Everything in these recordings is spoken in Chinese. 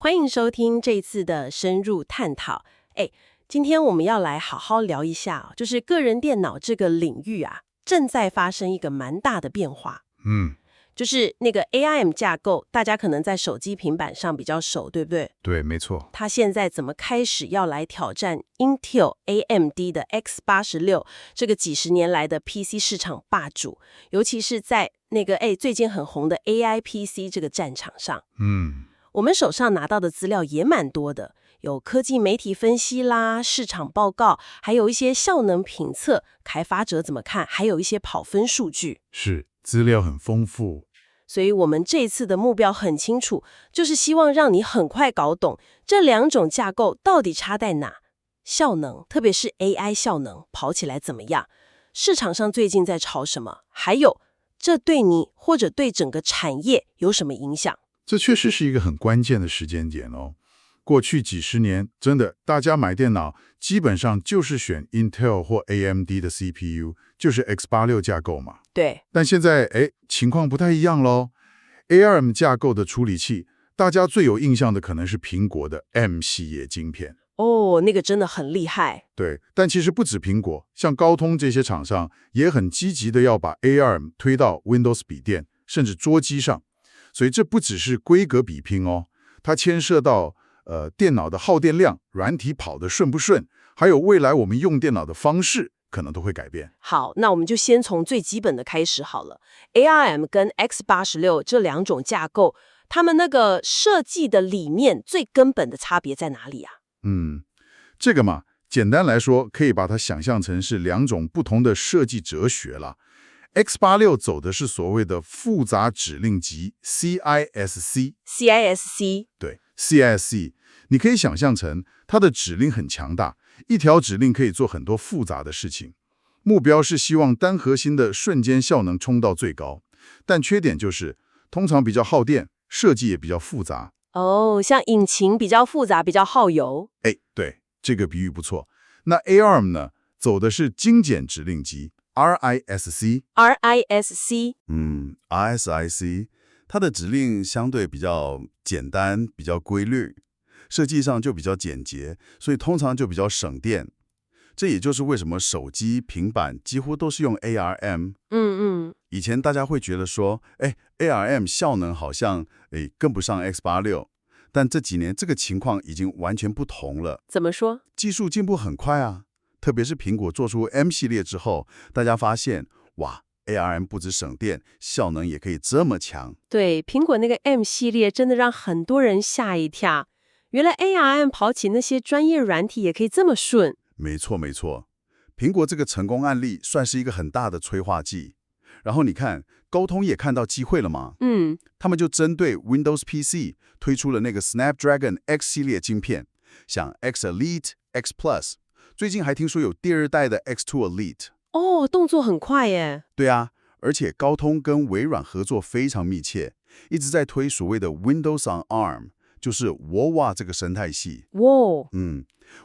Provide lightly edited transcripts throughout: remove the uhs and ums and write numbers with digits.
欢迎收听这次的深入探讨。今天我们要来好好聊一下，就是个人电脑这个领域啊，正在发生一个蛮大的变化。就是那个 ARM 架构，大家可能在手机、平板上比较熟，对不对？对，没错。它现在怎么开始要来挑战 Intel、AMD 的 X86 这个几十年来的 PC 市场霸主，尤其是在那个最近很红的 AI PC 这个战场上。我们手上拿到的资料也蛮多的，有科技媒体分析啦、市场报告，还有一些效能评测，开发者怎么看，还有一些跑分数据。是，资料很丰富。所以我们这次的目标很清楚，就是希望让你很快搞懂这两种架构到底差在哪，效能，特别是 AI 效能跑起来怎么样，市场上最近在炒什么，还有这对你或者对整个产业有什么影响。这确实是一个很关键的时间点哦。过去几十年，真的大家买电脑基本上就是选 Intel 或 AMD 的 CPU， 就是 X86 架构嘛。对。但现在情况不太一样咯。ARM 架构的处理器，大家最有印象的可能是苹果的 M 系列晶片。那个真的很厉害。对，但其实不止苹果，像高通这些厂商也很积极的要把 ARM 推到 Windows 笔电甚至桌机上。所以这不只是规格比拼哦，它牵涉到电脑的耗电量、软体跑得顺不顺，还有未来我们用电脑的方式可能都会改变。好，那我们就先从最基本的开始好了。ARM 跟 X86 这两种架构，它们那个设计的理念最根本的差别在哪里啊？这个嘛，简单来说，可以把它想象成是两种不同的设计哲学了。X86 走的是所谓的复杂指令集 CISC。对 CISC， 你可以想象成它的指令很强大，一条指令可以做很多复杂的事情。目标是希望单核心的瞬间效能冲到最高，但缺点就是通常比较耗电，设计也比较复杂。像引擎比较复杂，比较耗油。对，这个比喻不错。那 ARM 呢，走的是精简指令集RISC， RISC， 它的指令相对比较简单，比较规律，设计上就比较简洁，所以通常就比较省电。这也就是为什么手机、平板几乎都是用 ARM。以前大家会觉得说，ARM 效能好像跟不上 X86， 但这几年这个情况已经完全不同了。怎么说？技术进步很快啊。特别是苹果做出 M 系列之后，大家发现，哇 ，ARM 不止省电，效能也可以这么强。对，苹果那个 M 系列真的让很多人吓一跳。原来 ARM 跑起那些专业软体也可以这么顺。没错，苹果这个成功案例算是一个很大的催化剂。然后你看，高通也看到机会了嘛？他们就针对 Windows PC 推出了那个 Snapdragon X 系列晶片，像 X Elite、X Plus。最近还听说有第二代的 X2 Elite。动作很快耶。对啊，而且高通跟微软合作非常密切，一直在推所谓的 Windows on ARM， 就是 WOA 这个生态系。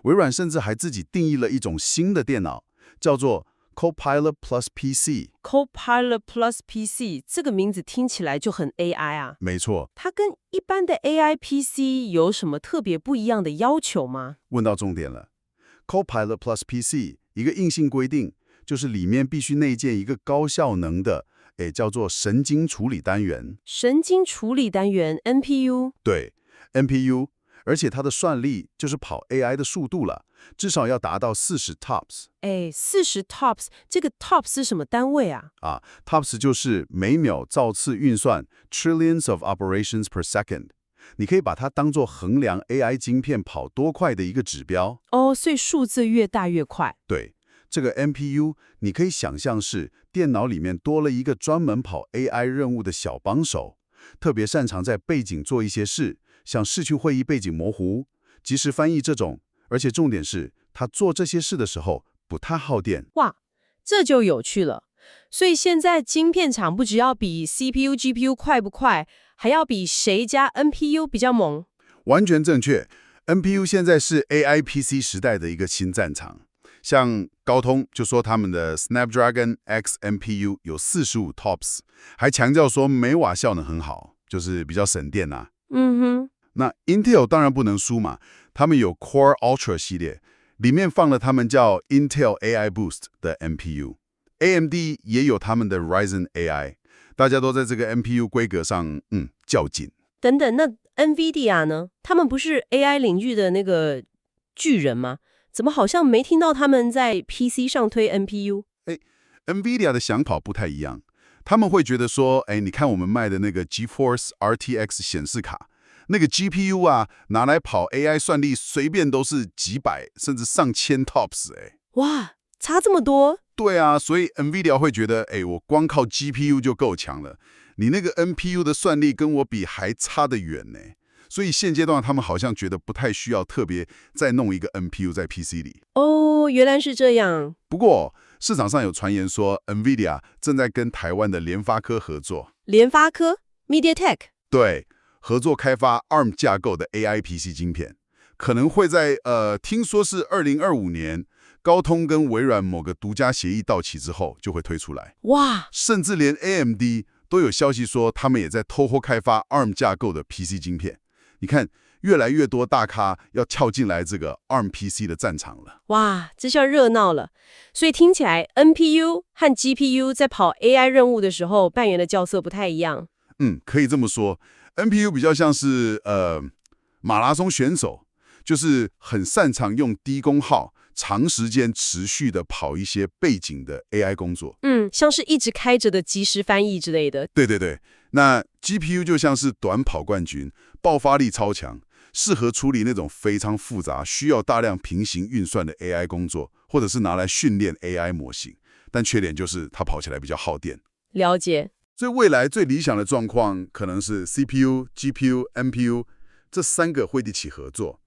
微软甚至还自己定义了一种新的电脑，叫做 Copilot Plus PC。Copilot Plus PC 这个名字听起来就很 AI 啊。没错。它跟一般的 AI PC 有什么特别不一样的要求吗？问到重点了。Copilot Plus PC 一个硬性规定，就是里面必须内建一个高效能的，叫做神经处理单元。神经处理单元 NPU。对 NPU， 而且它的算力就是跑 AI 的速度了，至少要达到40 TOPS。40 TOPS， 这个 TOPS 是什么单位啊？TOPS 就是每秒兆次运算 ，trillions of operations per second。你可以把它当作衡量 AI 晶片跑多快的一个指标。所以数字越大越快。对，这个 NPU 你可以想象是电脑里面多了一个专门跑 AI 任务的小帮手，特别擅长在背景做一些事，像视讯会议背景模糊、即时翻译这种。而且重点是，他做这些事的时候不太耗电。哇，这就有趣了。所以现在晶片厂不只要比 CPU、GPU 快不快，还要比谁家 NPU 比较猛。完全正确。NPU 现在是 AI PC 时代的一个新战场。像高通就说他们的 Snapdragon X NPU 有45 TOPS， 还强调说每瓦效能很好，就是比较省电啊。那 Intel 当然不能输嘛，他们有 Core Ultra 系列，里面放了他们叫 Intel AI Boost 的 NPU。AMD 也有他们的 Ryzen AI， 大家都在这个 NPU 规格上较劲。等等，那 NVIDIA 呢？他们不是 AI 领域的那个巨人吗？怎么好像没听到他们在 PC 上推 NPU？NVIDIA 的想法不太一样，他们会觉得说，你看我们卖的那个 GeForce RTX 显示卡，那个 GPU 啊，拿来跑 AI 算力随便都是几百甚至上千 TOPS。哇，差这么多？对啊，所以 NVIDIA 会觉得，我光靠 GPU 就够强了，你那个 NPU 的算力跟我比还差得远呢。所以现阶段他们好像觉得不太需要特别再弄一个 NPU 在 PC 里。哦，原来是这样。不过市场上有传言说 NVIDIA 正在跟台湾的联发科合作。联发科 MediaTek？ 对，合作开发 ARM 架构的 AI PC 晶片，可能会在听说是2025年高通跟微软某个独家协议到期之后就会推出来。哇，甚至连 AMD 都有消息说他们也在偷偷开发 ARM 架构的 PC 晶片。你看，越来越多大咖要跳进来这个 ARM PC 的战场了。哇，这下热闹了。所以听起来 NPU 和 GPU 在跑 AI 任务的时候扮演的角色不太一样。可以这么说。NPU 比较像是马拉松选手，就是很擅长用低功耗、长时间持续的跑一些背景的 AI 工作。像是一直开着的即时翻译之类的。对对对，那 GPU 就像是短跑冠军，爆发力超强，适合处理那种非常复杂、需要大量平行运算的 AI 工作，或者是拿来训练 AI 模型。但缺点就是它跑起来比较耗电。了解。所以未来最理想的状况可能是 CPU、GPU、NPU 这3个会一起合作，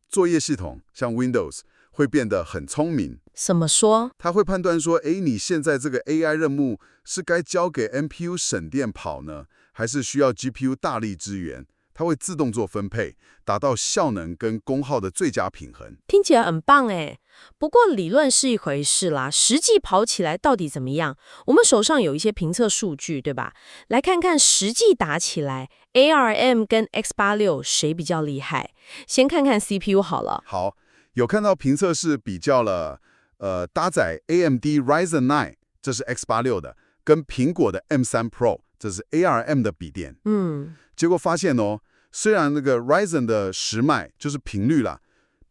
作业系统像 Windows 会变得很聪明。怎么说？它会判断说，你现在这个 AI 任务是该交给 NPU 省电跑呢，还是需要 GPU 大力支援？它会自动做分配，达到效能跟功耗的最佳平衡。听起来很棒诶。不过理论是一回事啦，实际跑起来到底怎么样？我们手上有一些评测数据，对吧？来看看实际打起来 ，ARM 跟 X86 谁比较厉害？先看看 CPU 好了。好，有看到评测是比较了，搭载 AMD Ryzen 9，这是 X86 的，跟苹果的 M3 Pro， 这是 ARM 的笔电。结果发现虽然那个 Ryzen 的时脉就是频率啦，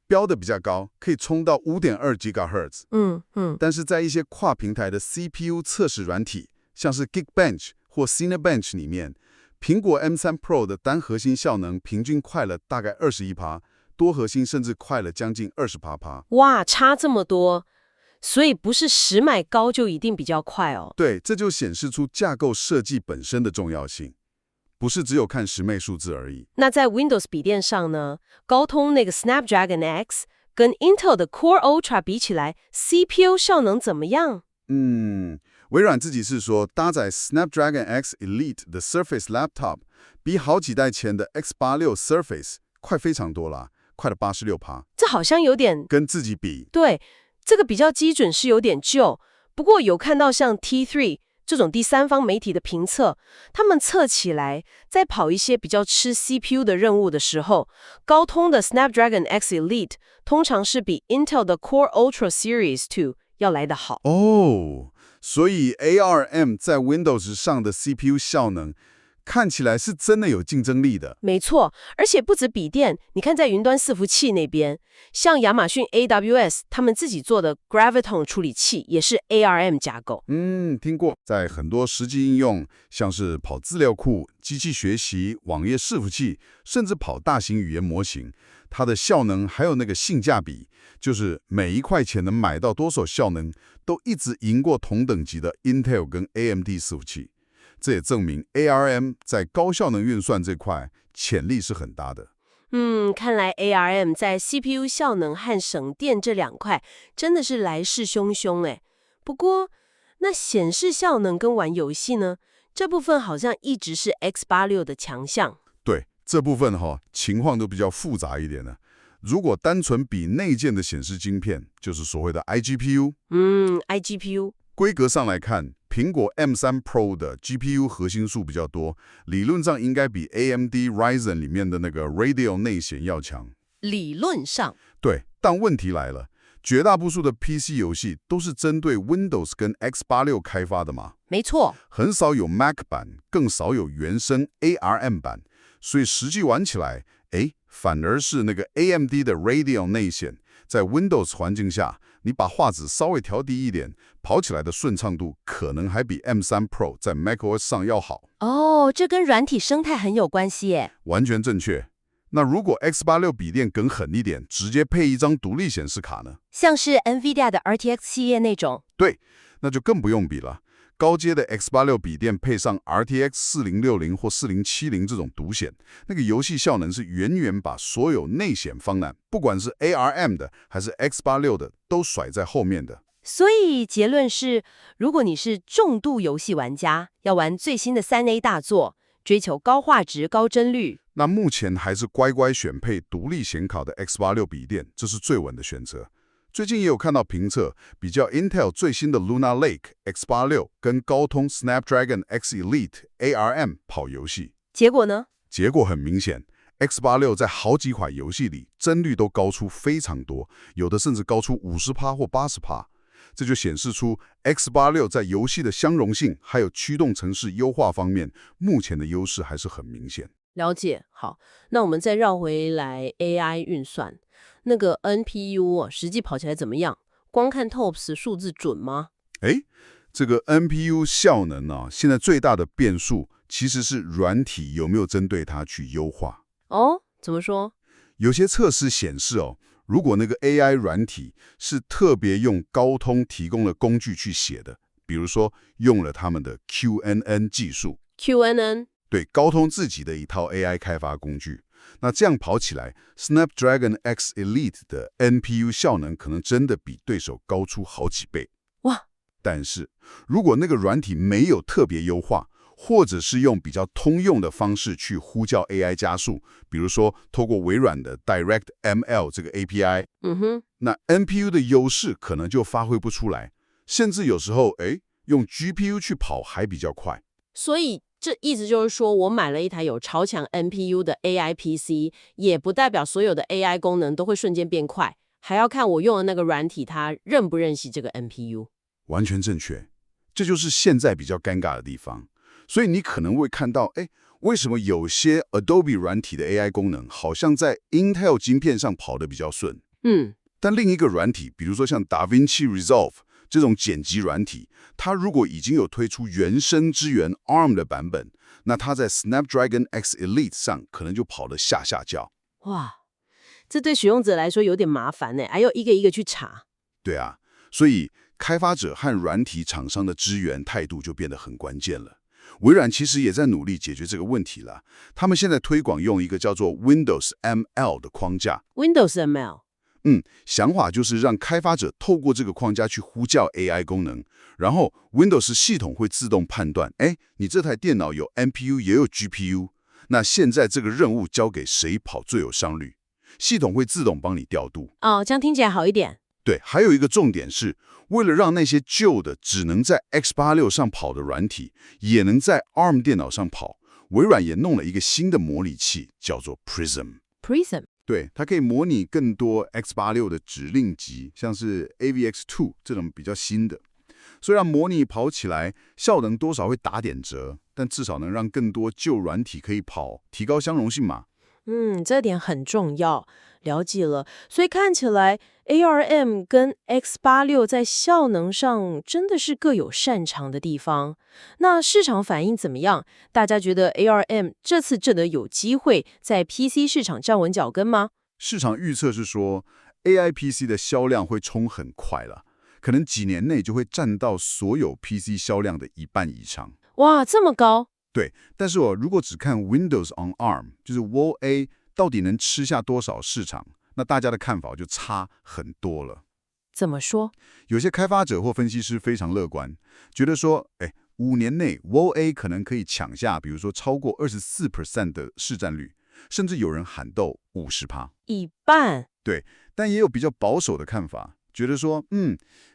标的比较高，可以冲到 5.2 GHz。但是在一些跨平台的 CPU 测试软体，像是 Geekbench 或 Cinebench 里面，苹果 M3 Pro 的单核心效能平均快了大概21%，多核心甚至快了将近28%。哇，差这么多！所以不是时脉高就一定比较快哦。对，这就显示出架构设计本身的重要性。不是只有看时枚数字而已。那在 Windows 笔电上呢，高通那个 Snapdragon X 跟 Intel 的 Core Ultra 比起来 ，CPU 效能怎么样？微软自己是说，搭载 Snapdragon X Elite 的 Surface Laptop 比好几代前的 X86 Surface 快非常多了，快了86%。这好像有点跟自己比。对，这个比较基准是有点旧，不过有看到像 T3这种第三方媒体的评测，他们测起来，在跑一些比较吃 CPU 的任务的时候，高通的 Snapdragon X Elite 通常是比 Intel 的 Core Ultra Series 2要来得好。所以 ARM 在 Windows 上的 CPU 效能看起来是真的有竞争力的。没错，而且不止笔电，你看在云端伺服器那边，像亚马逊 AWS 他们自己做的 Graviton 处理器也是 ARM 架构。听过。在很多实际应用，像是跑资料库、机器学习、网页伺服器，甚至跑大型语言模型，它的效能还有那个性价比，就是每一块钱能买到多少效能，都一直赢过同等级的 Intel 跟 AMD 伺服器。这也证明 ARM 在高效能运算这块潜力是很大的。看来 ARM 在 CPU 效能和省电这2块真的是来势汹汹诶。不过，那显示效能跟玩游戏呢？这部分好像一直是 X86 的强项。对，这部分情况都比较复杂一点呢。如果单纯比内建的显示晶片，就是所谓的 iGPU。iGPU。规格上来看，苹果 M3 Pro 的 GPU 核心数比较多，理论上应该比 AMD Ryzen 里面的那个 Radeon 内显要强。理论上，对，但问题来了，绝大多数的 PC 游戏都是针对 Windows 跟 X86 开发的嘛，没错。很少有 Mac 版，更少有原生 ARM 版，所以实际玩起来，反而是那个 AMD 的 Radeon 内显，在 Windows 环境下，你把画质稍微调低一点，跑起来的顺畅度可能还比 M3 Pro 在 macOS 上要好。哦，这跟软体生态很有关系耶。完全正确。那如果 X86 笔电更狠一点，直接配一张独立显示卡呢？像是 NVIDIA 的 RTX 系列那种。对，那就更不用比了。高阶的 X86 笔电配上 RTX 4060或4070这种独显，那个游戏效能是远远把所有内显方案，不管是 ARM 的还是 X86 的，都甩在后面的。所以结论是，如果你是重度游戏玩家，要玩最新的3A 大作，追求高画质、高帧率，那目前还是乖乖选配独立显卡的 X86 笔电，这是最稳的选择。最近也有看到评测，比较 Intel 最新的 Luna Lake X86 跟高通 Snapdragon X Elite ARM 跑游戏，结果呢？结果很明显 ，X86 在好几款游戏里帧率都高出非常多，有的甚至高出50%或80%。这就显示出 X86 在游戏的相容性还有驱动程式优化方面，目前的优势还是很明显。了解。好，那我们再绕回来 AI 运算，那个 NPU 实际跑起来怎么样？光看 TOPS 数字准吗？这个 NPU 效能啊，现在最大的变数其实是软体有没有针对它去优化。哦，怎么说？有些测试显示如果那个 AI 软体是特别用高通提供的工具去写的，比如说用了他们的 QNN 技术 QNN 对，高通自己的一套 AI 开发工具，那这样跑起来 Snapdragon X Elite 的 NPU 效能可能真的比对手高出好几倍。哇！但是如果那个软体没有特别优化，或者是用比较通用的方式去呼叫 AI 加速，比如说透过微软的 DirectML 这个 API，那 NPU 的优势可能就发挥不出来，甚至有时候用 GPU 去跑还比较快。所以这意思就是说，我买了一台有超强 NPU 的 AI PC，也不代表所有的 AI 功能都会瞬间变快，还要看我用的那个软体它认不认识这个 NPU。完全正确，这就是现在比较尴尬的地方。所以你可能会看到，为什么有些 Adobe 软体的 AI 功能好像在 Intel 晶片上跑得比较顺，但另一个软体，比如说像 DaVinci Resolve 这种剪辑软体，它如果已经有推出原生支援 ARM 的版本，那它在 Snapdragon X Elite 上可能就跑得下叫。哇，这对使用者来说有点麻烦呢，还要一个一个去查。对啊，所以开发者和软体厂商的支援态度就变得很关键了。微软其实也在努力解决这个问题了。他们现在推广用一个叫做 Windows ML 的框架。Windows ML，想法就是让开发者透过这个框架去呼叫 AI 功能，然后 Windows 系统会自动判断，你这台电脑有 NPU 也有 GPU， 那现在这个任务交给谁跑最有效率？系统会自动帮你调度。哦，这样听起来好一点。对，还有一个重点是，为了让那些旧的只能在 X86 上跑的软体，也能在 ARM 电脑上跑，微软也弄了一个新的模拟器，叫做 Prism。对，它可以模拟更多 X86 的指令集，像是 AVX2 这种比较新的。虽然模拟跑起来效能多少会打点折，但至少能让更多旧软体可以跑，提高相容性嘛。这点很重要，了解了。所以看起来 ARM 跟 X86 在效能上真的是各有擅长的地方。那市场反应怎么样？大家觉得 ARM 这次真的有机会在 PC 市场站稳脚跟吗？市场预测是说 AI PC 的销量会冲很快了，可能几年内就会占到所有 PC 销量的一半以上。哇，这么高！对，但是如果只看 Windows on ARM， 就是 WoA 到底能吃下多少市场，那大家的看法就差很多了。怎么说？有些开发者或分析师非常乐观，觉得说，5年内 WoA 可能可以抢下，比如说超过24% 的市占率，甚至有人喊到50%。一半？对，但也有比较保守的看法，觉得说，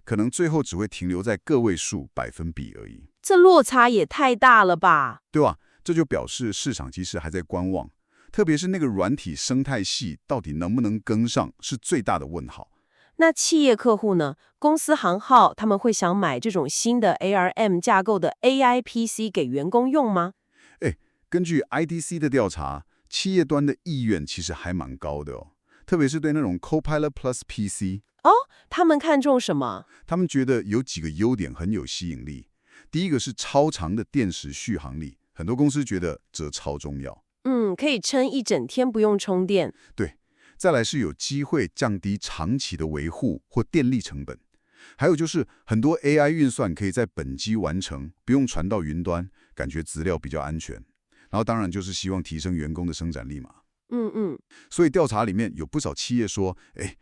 可能最后只会停留在个位数百分比而已，这落差也太大了吧？对吧？这就表示市场其实还在观望，特别是那个软体生态系到底能不能跟上，是最大的问号。那企业客户呢？公司行号他们会想买这种新的 ARM 架构的 AI PC 给员工用吗？根据 IDC 的调查，企业端的意愿其实还蛮高的哦，特别是对那种 Copilot Plus PC，他们看重什么？他们觉得有几个优点很有吸引力。第一个是超长的电池续航力，很多公司觉得这超重要。可以撑一整天不用充电。对，再来是有机会降低长期的维护或电力成本。还有就是很多 AI 运算可以在本机完成，不用传到云端，感觉资料比较安全。然后当然就是希望提升员工的生产力嘛。所以调查里面有不少企业说，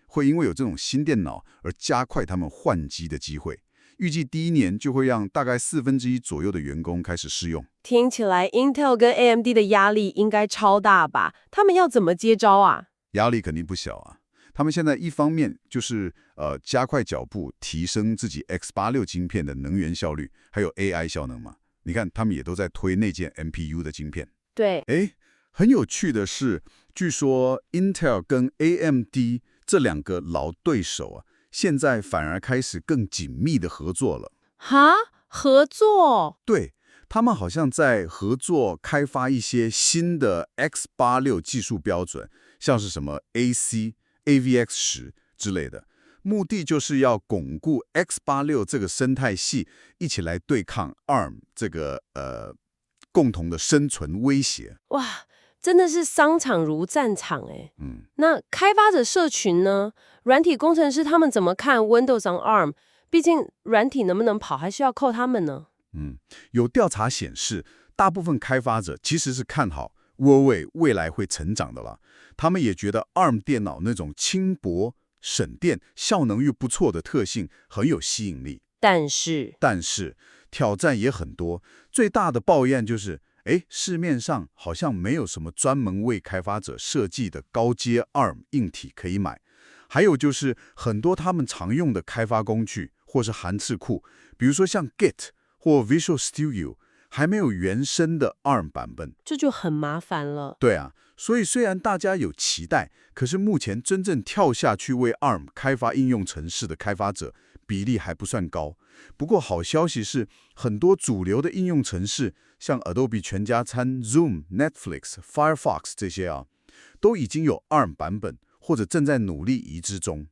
会因为有这种新电脑而加快他们换机的机会。预计第一年就会让大概1/4左右的员工开始试用。听起来 Intel 跟 AMD 的压力应该超大吧？他们要怎么接招啊？压力肯定不小啊。他们现在一方面就是加快脚步，提升自己 X86 晶片的能源效率，还有 AI 效能嘛。你看，他们也都在推内建 MPU 的晶片。对，很有趣的是，据说 Intel 跟 AMD 这两个老对手啊，现在反而开始更紧密的合作了。哈，合作？对，他们好像在合作开发一些新的 X86 技术标准，像是什么 AVX10之类的。目的就是要巩固 X86 这个生态系，一起来对抗 ARM 这个共同的生存威胁。哇，真的是商场如战场哎。那开发者社群呢？软体工程师他们怎么看 Windows on ARM？ 毕竟软体能不能跑，还是要靠他们呢。有调查显示，大部分开发者其实是看好 Huawei 未来会成长的了。他们也觉得 ARM 电脑那种轻薄、省电、效能又不错的特性很有吸引力。但是挑战也很多，最大的抱怨就是，市面上好像没有什么专门为开发者设计的高阶 ARM 硬体可以买。还有就是很多他们常用的开发工具或是函式库，比如说像 Git 或 Visual Studio， 还没有原生的 ARM 版本，这就很麻烦了。对啊，所以虽然大家有期待，可是目前真正跳下去为 ARM 开发应用程式的开发者比例还不算高。不过好消息是，很多主流的应用程式，像 Adobe 全家餐、Zoom、Netflix、Firefox 这些啊，都已经有 ARM 版本，或者正在努力移植中。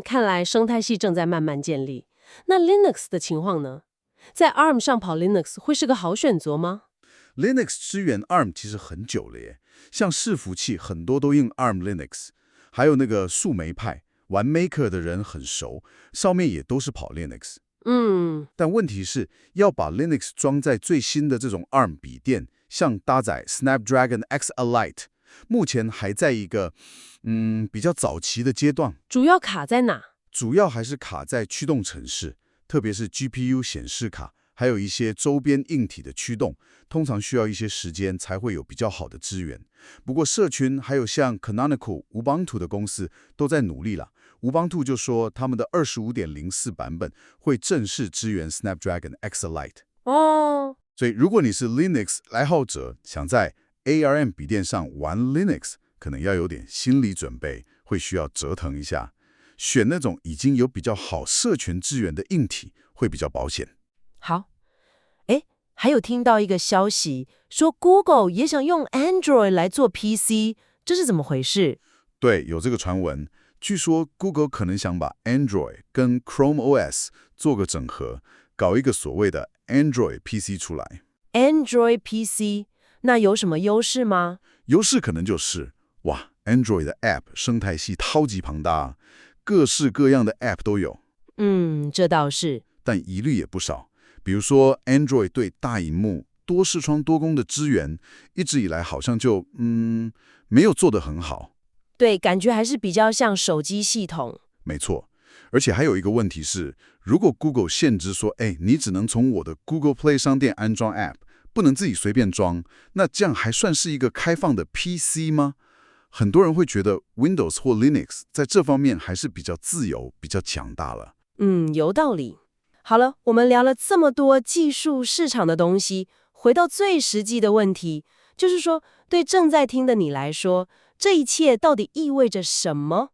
看来生态系正在慢慢建立。那 Linux 的情况呢？在 ARM 上跑 Linux 会是个好选择吗？ Linux 支援 ARM 其实很久了耶，像伺服器很多都用 ARM Linux， 还有那个树莓派玩 Maker 的人很熟，上面也都是跑 Linux。但问题是要把 Linux 装在最新的这种 ARM 笔电，像搭载 Snapdragon X Elite， 目前还在一个比较早期的阶段。主要卡在哪？主要还是卡在驱动程式，特别是 GPU 显示卡，还有一些周边硬体的驱动，通常需要一些时间才会有比较好的资源。不过社群还有像 Canonical、Ubuntu 的公司都在努力了。Ubuntu 就说他们的 25.04 版本会正式支援 Snapdragon X Elite。所以如果你是 Linux 爱好者，想在 ARM 笔电上玩 Linux， 可能要有点心理准备，会需要折腾一下。选那种已经有比较好社群资源的硬体会比较保险。好，还有听到一个消息，说 Google 也想用 Android 来做 PC， 这是怎么回事？对，有这个传闻。据说 Google 可能想把 Android 跟 Chrome OS 做个整合，搞一个所谓的 Android PC 出来。Android PC， 那有什么优势吗？优势可能就是，Android 的 App 生态系超级庞大，各式各样的 App 都有。这倒是。但疑虑也不少，比如说 Android 对大萤幕、多视窗多功的支援，一直以来好像就没有做得很好。对，感觉还是比较像手机系统。没错，而且还有一个问题是，如果 Google 限制说，你只能从我的 Google Play 商店安装 App， 不能自己随便装，那这样还算是一个开放的 PC 吗？很多人会觉得 Windows 或 Linux 在这方面还是比较自由、比较强大了。有道理。好了，我们聊了这么多技术市场的东西，回到最实际的问题，就是说，对正在听的你来说，这一切到底意味着什么？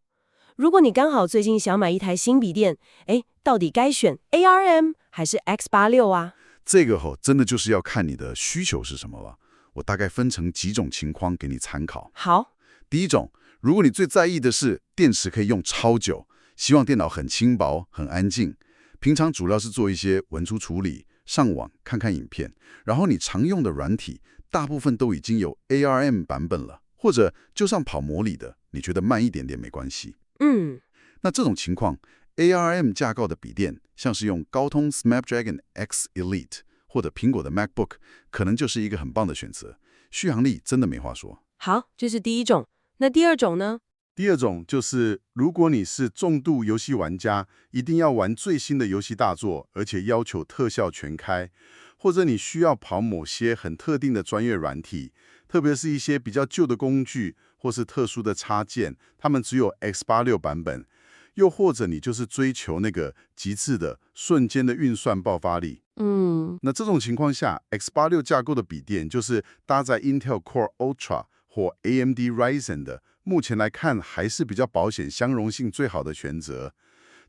如果你刚好最近想买一台新笔电，到底该选 ARM 还是 X86啊？这个真的就是要看你的需求是什么了。我大概分成几种情况给你参考。好，第一种，如果你最在意的是电池可以用超久，希望电脑很轻薄、很安静，平常主要是做一些文书处理、上网看看影片，然后你常用的软体大部分都已经有 ARM 版本了，或者就算跑模拟的，你觉得慢一点点没关系。那这种情况 ，ARM 架构的笔电，像是用高通 Snapdragon X Elite 或者苹果的 MacBook， 可能就是一个很棒的选择，续航力真的没话说。好，这是第一种。那第二种呢？第二种就是，如果你是重度游戏玩家，一定要玩最新的游戏大作，而且要求特效全开，或者你需要跑某些很特定的专业软体，特别是一些比较旧的工具或是特殊的插件，它们只有 X86 版本，又或者你就是追求那个极致的瞬间的运算爆发力。那这种情况下 ，X86 架构的笔电就是搭载 Intel Core Ultra 或 AMD Ryzen 的，目前来看还是比较保险、相容性最好的选择。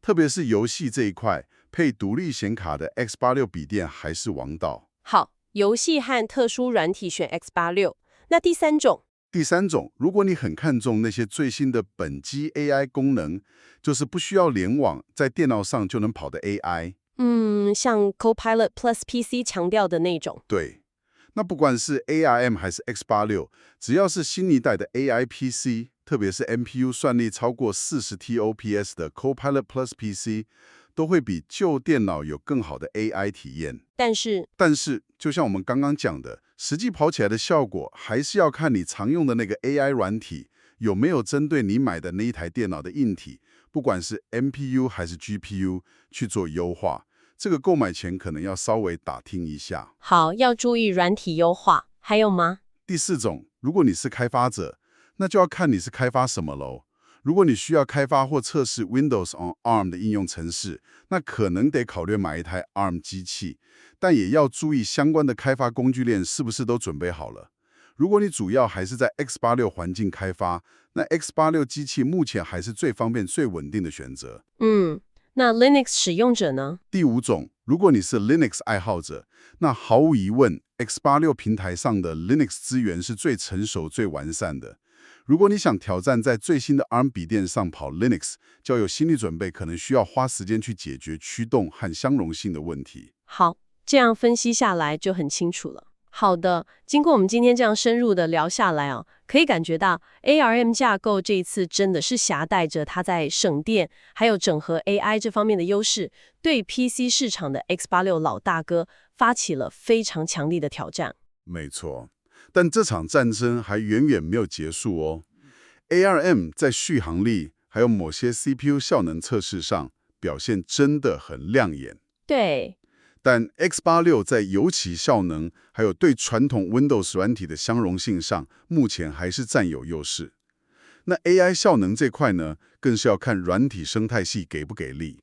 特别是游戏这一块，配独立显卡的 X86 笔电还是王道。好，游戏和特殊软体选 X86。那第三种，如果你很看重那些最新的本机 AI 功能，就是不需要联网，在电脑上就能跑的 AI。像 Copilot Plus PC 强调的那种。对，那不管是 ARM 还是 X86，只要是新一代的 AI PC，特别是 NPU 算力超过40 TOPS 的 Copilot Plus PC， 都会比旧电脑有更好的 AI 体验。但是，就像我们刚刚讲的，实际跑起来的效果，还是要看你常用的那个 AI 软体有没有针对你买的那一台电脑的硬体，不管是 NPU 还是 GPU 去做优化。这个购买前可能要稍微打听一下。好，要注意软体优化。还有吗？第四种，如果你是开发者，那就要看你是开发什么喽。如果你需要开发或测试 Windows on ARM 的应用程式，那可能得考虑买一台 ARM 机器，但也要注意相关的开发工具链是不是都准备好了。如果你主要还是在 X86 环境开发，那 X86 机器目前还是最方便、最稳定的选择。那 Linux 使用者呢？第五种，如果你是 Linux 爱好者，那毫无疑问 ，X86 平台上的 Linux 资源是最成熟、最完善的。如果你想挑战在最新的 ARM 笔电上跑 Linux， 就要有心理准备，可能需要花时间去解决驱动和相容性的问题。好，这样分析下来就很清楚了。好的，经过我们今天这样深入的聊下来可以感觉到 ARM 架构这一次真的是携带着它在省电还有整合 AI 这方面的优势，对 PC 市场的 X86 老大哥发起了非常强力的挑战。没错，但这场战争还远远没有结束哦。ARM 在续航力还有某些 CPU 效能测试上表现真的很亮眼。对。但 X86 在尤其效能还有对传统 Windows 软体的相容性上，目前还是占有优势。那 AI 效能这块呢，更是要看软体生态系给不给力。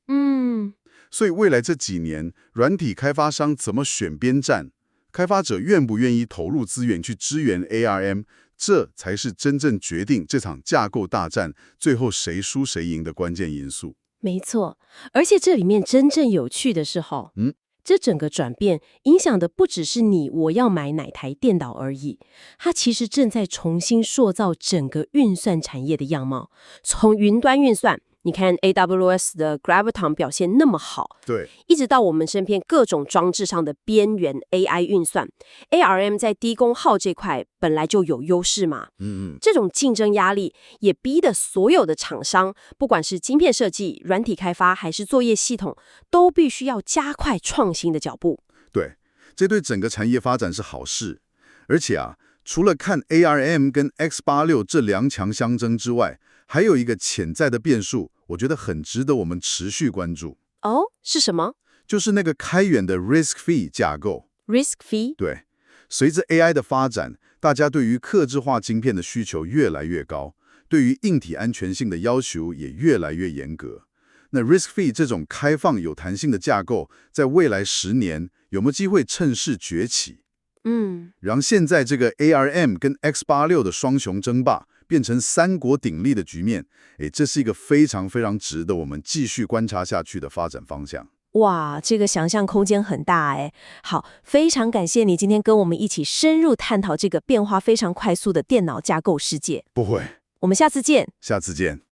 所以未来这几年，软体开发商怎么选边站，开发者愿不愿意投入资源去支援 ARM， 这才是真正决定这场架构大战最后谁输谁赢的关键因素。没错，而且这里面真正有趣的是这整个转变影响的不只是我要买哪台电脑而已，它其实正在重新塑造整个运算产业的样貌。从云端运算，你看 AWS 的 Graviton 表现那么好，对，一直到我们身边各种装置上的边缘 AI 运算 ，ARM 在低功耗这块本来就有优势嘛。这种竞争压力也逼得所有的厂商，不管是晶片设计、软体开发还是作业系统，都必须要加快创新的脚步。对，这对整个产业发展是好事。而且除了看 ARM 跟 X86 这两强相争之外，还有一个潜在的变数，我觉得很值得我们持续关注。是什么？就是那个开源的 RISC-V 架构。RISC-V？对，随着 AI 的发展，大大家对于客制化晶片的需求越来越高，对于硬体安全性的要求也越来越严格。那 RISC-V 这种开放有弹性的架构，在未来10年有没有机会趁势崛起？让现在这个 ARM 跟 X86 的双雄争霸变成三国鼎立的局面，这是一个非常非常值得我们继续观察下去的发展方向。哇，这个想象空间很大哎。好，非常感谢你今天跟我们一起深入探讨这个变化非常快速的电脑架构世界。不会，我们下次见。下次见。